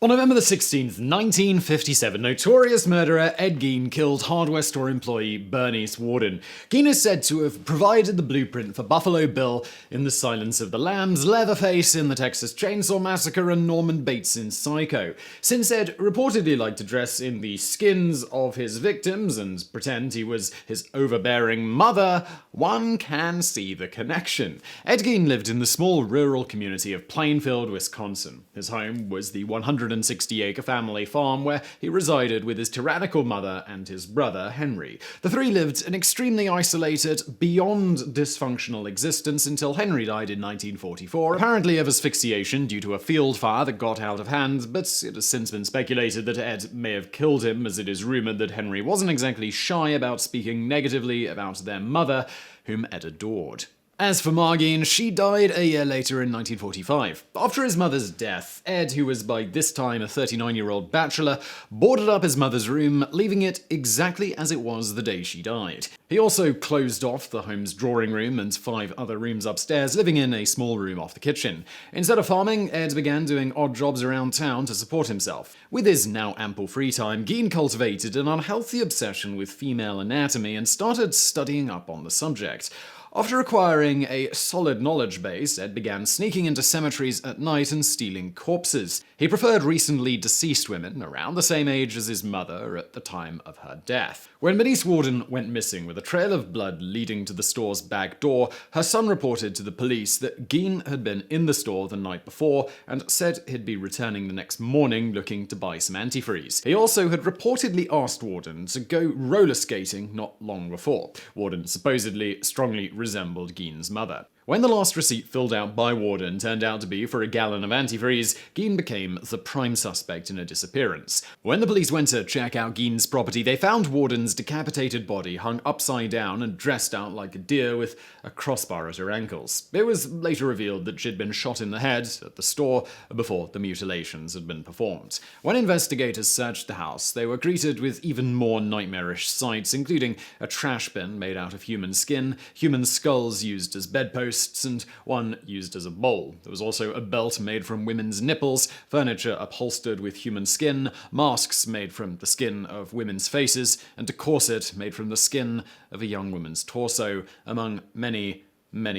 On November the 16th, 1957, notorious murderer Ed Gein killed hardware store employee Bernice Worden. Gein is said to have provided the blueprint for Buffalo Bill in The Silence of the Lambs, Leatherface in the Texas Chain Saw Massacre, and Norman Bates in Psycho. Since Ed reportedly liked to dress in the skins of his victims and pretend he was his overbearing mother, one can see the connection. Ed Gein lived in the small rural community of Plainfield, Wisconsin. His home was the 160-acre family farm where he resided with his tyrannical mother and his brother, Henry. The three lived an extremely isolated, beyond dysfunctional existence until Henry died in 1944, apparently of asphyxiation due to a field fire that got out of hand, but it has since been speculated that Ed may have killed him, as it is rumored that Henry wasn't exactly shy about speaking negatively about their mother, whom Ed adored. As for Gein, she died a year later in 1945. After his mother's death, Ed, who was by this time a 39-year-old bachelor, boarded up his mother's room, leaving it exactly as it was the day she died. He also closed off the home's drawing room and 5 other rooms upstairs, living in a small room off the kitchen. Instead of farming, Ed began doing odd jobs around town to support himself. With his now ample free time, Gein cultivated an unhealthy obsession with female anatomy and started studying up on the subject. After acquiring a solid knowledge base, Ed began sneaking into cemeteries at night and stealing corpses. He preferred recently deceased women, around the same age as his mother at the time of her death. When Bernice Worden went missing with a trail of blood leading to the store's back door, her son reported to the police that Gein had been in the store the night before and said he'd be returning the next morning looking to buy some antifreeze. He also had reportedly asked Worden to go roller skating not long before. Worden supposedly strongly resembled Gein's mother. When the last receipt filled out by Worden turned out to be for a gallon of antifreeze, Gein became the prime suspect in a disappearance. When the police went to check out Gein's property, they found Worden's decapitated body hung upside down and dressed out like a deer with a crossbar at her ankles. It was later revealed that she'd been shot in the head at the store before the mutilations had been performed. When investigators searched the house, they were greeted with even more nightmarish sights, including a trash bin made out of human skin, human skulls used as bedposts, and one used as a bowl. There was also a belt made from women's nipples, furniture upholstered with human skin, masks made from the skin of women's faces, and a corset made from the skin of a young woman's torso, among many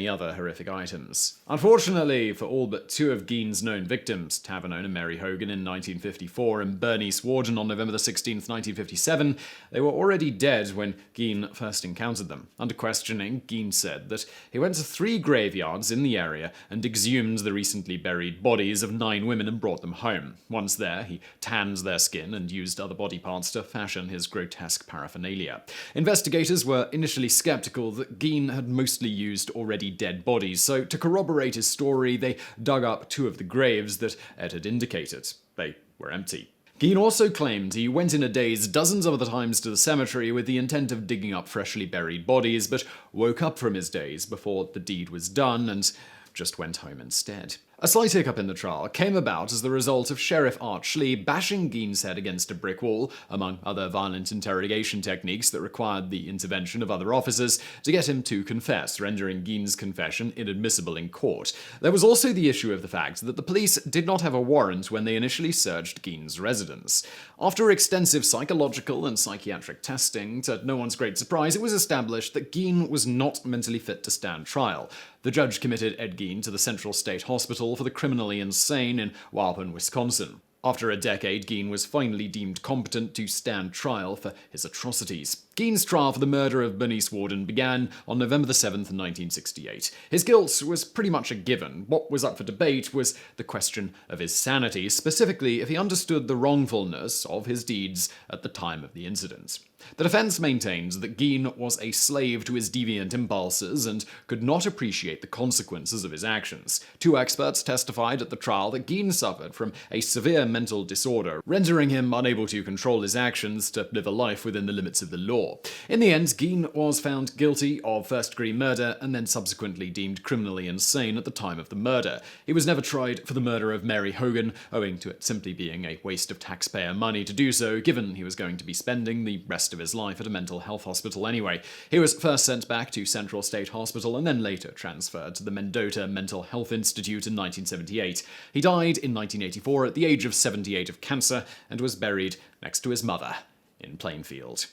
other horrific items. Unfortunately for all but 2 of Gein's known victims, tavern owner Mary Hogan in 1954 and Bernice Worden on November 16, 1957, they were already dead when Gein first encountered them. Under questioning, Gein said that he went to 3 graveyards in the area and exhumed the recently buried bodies of 9 women and brought them home. Once there, he tanned their skin and used other body parts to fashion his grotesque paraphernalia. Investigators were initially skeptical that Gein had mostly used already dead bodies, so to corroborate his story, they dug up 2 of the graves that Ed had indicated. They were empty. Gein also claimed he went in a daze dozens of other times to the cemetery with the intent of digging up freshly buried bodies, but woke up from his daze before the deed was done and just went home instead. A slight hiccup in the trial came about as the result of Sheriff Art Schlee bashing Gein's head against a brick wall, among other violent interrogation techniques that required the intervention of other officers to get him to confess, rendering Gein's confession inadmissible in court. There was also the issue of the fact that the police did not have a warrant when they initially searched Gein's residence. After extensive psychological and psychiatric testing, to no one's great surprise, it was established that Gein was not mentally fit to stand trial. The judge committed Ed Gein to the Central State Hospital for the Criminally Insane in Waupun, Wisconsin. After a decade, Gein was finally deemed competent to stand trial for his atrocities. Gein's trial for the murder of Bernice Worden began on November 7th, 1968. His guilt was pretty much a given. What was up for debate was the question of his sanity, specifically if he understood the wrongfulness of his deeds at the time of the incident. The defense maintains that Gein was a slave to his deviant impulses and could not appreciate the consequences of his actions. 2 experts testified at the trial that Gein suffered from a severe mental disorder, rendering him unable to control his actions to live a life within the limits of the law. law. In the end, Gein was found guilty of first-degree murder and then subsequently deemed criminally insane at the time of the murder. He was never tried for the murder of Mary Hogan, owing to it simply being a waste of taxpayer money to do so, given he was going to be spending the rest of his life at a mental health hospital anyway. He was first sent back to Central State Hospital and then later transferred to the Mendota Mental Health Institute in 1978. He died in 1984 at the age of 78 of cancer and was buried next to his mother in Plainfield.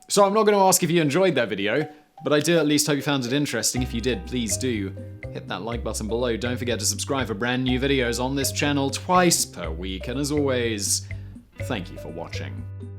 So I'm not going to ask if you enjoyed that video, but I do at least hope you found it interesting. If you did, please do hit that like button below. Don't forget to subscribe for brand new videos on this channel twice per week. And as always, thank you for watching.